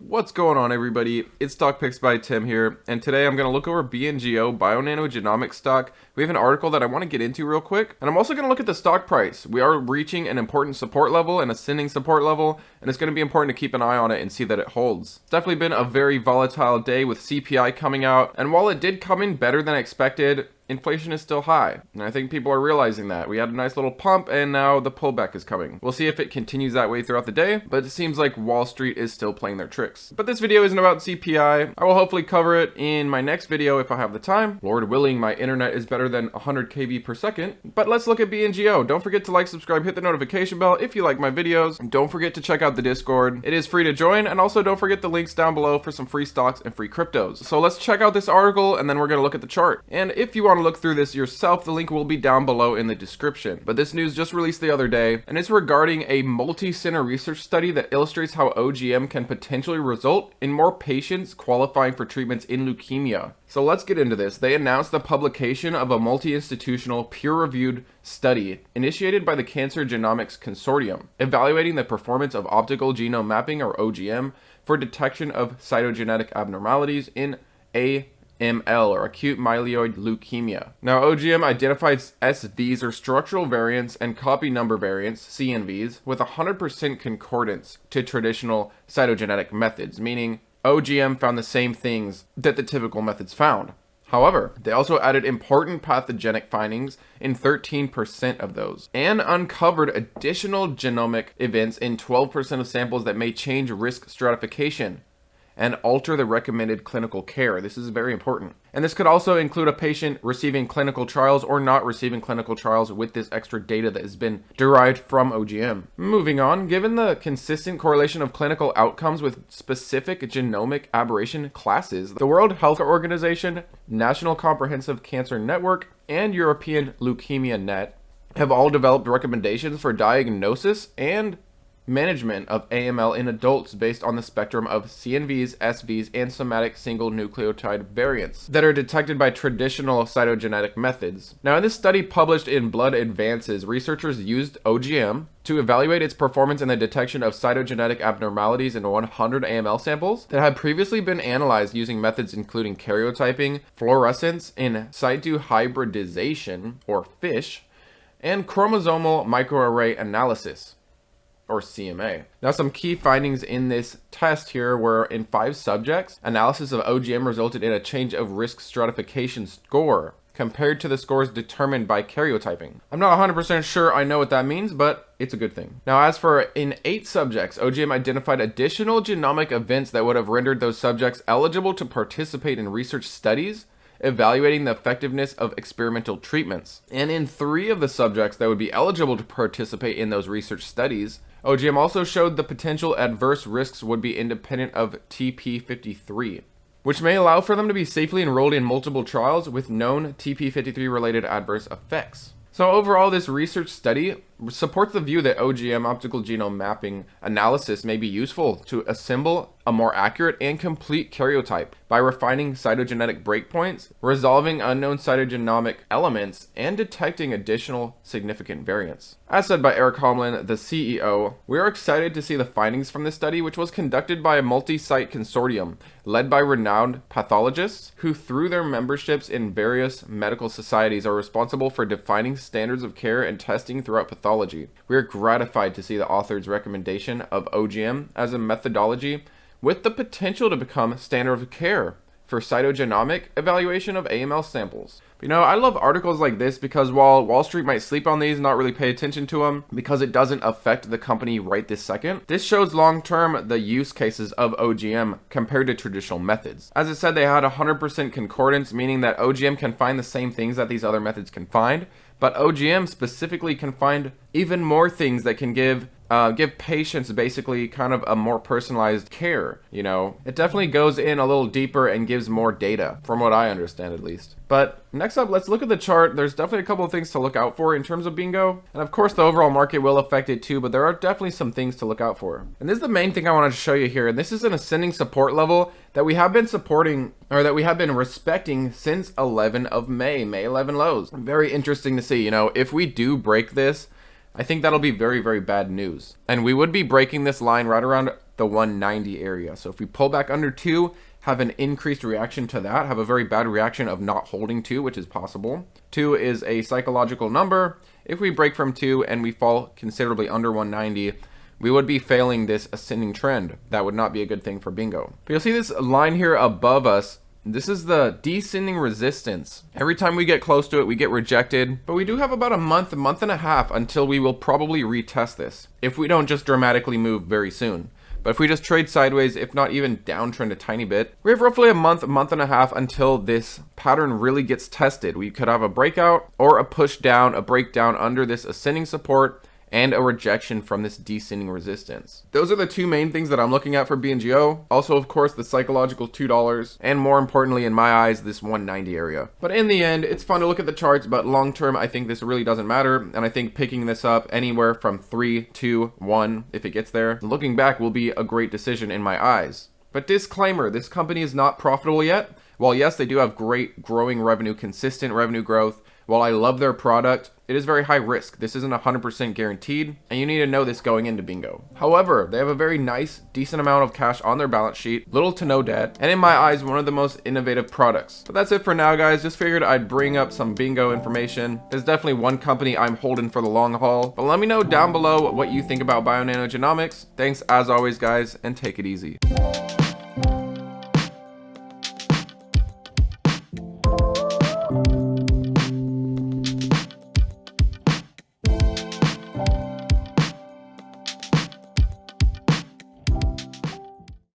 What's going on, everybody? It's Stock Picks by Tim here, and today I'm going to look over Bngo Bionano genomics stock. We have an article that I want to get into real quick, and I'm also going to look at the stock price. We are reaching an important support level, an ascending support level, and it's going to be important to keep an eye on it and see that it holds. It's definitely been a very volatile day with CPI coming out, and while it did come in better than expected, inflation is still high, and I think people are realizing that. We had a nice little pump, and now the pullback is coming. We'll see if it continues that way throughout the day, but it seems like Wall Street is still playing their tricks. But this video isn't about CPI. I will hopefully cover it in my next video if I have the time. Lord willing, my internet is better than 100 KB per second. But let's look at Bngo. Don't forget to like, subscribe, hit the notification bell if you like my videos. Don't forget to check out the Discord. It is free to join, and also don't forget the links down below for some free stocks and free cryptos. So let's check out this article, and then we're going to look at the chart. And if you want to look through this yourself, the link will be down below in the description. But this news just released the other day, and it's regarding a multi-center research study that illustrates how OGM can potentially result in more patients qualifying for treatments in leukemia. So let's get into this. They announced the publication of a multi-institutional peer-reviewed study initiated by the Cancer Genomics Consortium, evaluating the performance of optical genome mapping, or OGM, for detection of cytogenetic abnormalities in AML, or acute myeloid leukemia. Now, OGM identifies SVs, or structural variants, and copy number variants, CNVs, with 100% concordance to traditional cytogenetic methods, meaning OGM found the same things that the typical methods found. However, they also added important pathogenic findings in 13% of those, and uncovered additional genomic events in 12% of samples that may change risk stratification and alter the recommended clinical care. This is very important. And this could also include a patient receiving clinical trials or not receiving clinical trials with this extra data that has been derived from OGM. Moving on, given the consistent correlation of clinical outcomes with specific genomic aberration classes, the World Health Organization, National Comprehensive Cancer Network, and European Leukemia Net have all developed recommendations for diagnosis and management of AML in adults based on the spectrum of CNVs, SVs, and somatic single nucleotide variants that are detected by traditional cytogenetic methods. Now, in this study published in Blood Advances, researchers used OGM to evaluate its performance in the detection of cytogenetic abnormalities in 100 AML samples that had previously been analyzed using methods including karyotyping, fluorescence in situ hybridization, or FISH, and chromosomal microarray analysis, or CMA. Now, some key findings in this test here were in 5 subjects, analysis of OGM resulted in a change of risk stratification score compared to the scores determined by karyotyping. I'm not 100% sure I know what that means, but it's a good thing. Now, as for in 8 subjects, OGM identified additional genomic events that would have rendered those subjects eligible to participate in research studies evaluating the effectiveness of experimental treatments. And in 3 of the subjects that would be eligible to participate in those research studies, OGM also showed the potential adverse risks would be independent of TP53, which may allow for them to be safely enrolled in multiple trials with known TP53 related adverse effects. So overall, this research study supports the view that OGM, optical genome mapping analysis, may be useful to assemble a more accurate and complete karyotype by refining cytogenetic breakpoints, resolving unknown cytogenomic elements, and detecting additional significant variants. As said by Eric Homlin, the CEO, we are excited to see the findings from this study, which was conducted by a multi-site consortium led by renowned pathologists who, through their memberships in various medical societies, are responsible for defining standards of care and testing throughout pathology. We are gratified to see the author's recommendation of OGM as a methodology with the potential to become standard of care for cytogenomic evaluation of AML samples. But, I love articles like this because while Wall Street might sleep on these and not really pay attention to them because it doesn't affect the company right this second, this shows long-term the use cases of OGM compared to traditional methods. As I said, they had 100% concordance, meaning that OGM can find the same things that these other methods can find, but OGM specifically can find even more things that can give patients basically kind of a more personalized care. It definitely goes in a little deeper and gives more data, from what I understand at least. But next up, let's look at the chart. There's definitely a couple of things to look out for in terms of Bngo, and of course the overall market will affect it too, but there are definitely some things to look out for. And this is the main thing I wanted to show you here, and this is an ascending support level that we have been supporting, or that we have been respecting since 11 of May 11 lows. Very interesting to see. If we do break this, I think that'll be very, very bad news. And we would be breaking this line right around the 190 area. So if we pull back under 2, have an increased reaction to that, have a very bad reaction of not holding 2, which is possible. 2 is a psychological number. If we break from 2 and we fall considerably under 190, we would be failing this ascending trend. That would not be a good thing for Bngo. But you'll see this line here above us. This is the descending resistance. Every time we get close to it, we get rejected. But we do have about a month and a half until we will probably retest this, if we don't just dramatically move very soon. But if we just trade sideways, if not even downtrend a tiny bit, we have roughly a month and a half until this pattern really gets tested. We could have a breakout or a push down, a breakdown under this ascending support, and a rejection from this descending resistance. Those are the two main things that I'm looking at for Bngo. Also, of course, the psychological $2, and more importantly, in my eyes, this 190 area. But in the end, it's fun to look at the charts, but long term, I think this really doesn't matter. And I think picking this up anywhere from 3, 2, 1, if it gets there, looking back will be a great decision in my eyes. But disclaimer, this company is not profitable yet. While yes, they do have great growing revenue, consistent revenue growth, while I love their product, it is very high risk. This isn't 100% guaranteed, and you need to know this going into Bngo. However, they have a very nice, decent amount of cash on their balance sheet, little to no debt, and in my eyes, one of the most innovative products. But that's it for now, guys. Just figured I'd bring up some Bngo information. There's definitely one company I'm holding for the long haul, but let me know down below what you think about Bionano Genomics. Thanks as always, guys, and take it easy.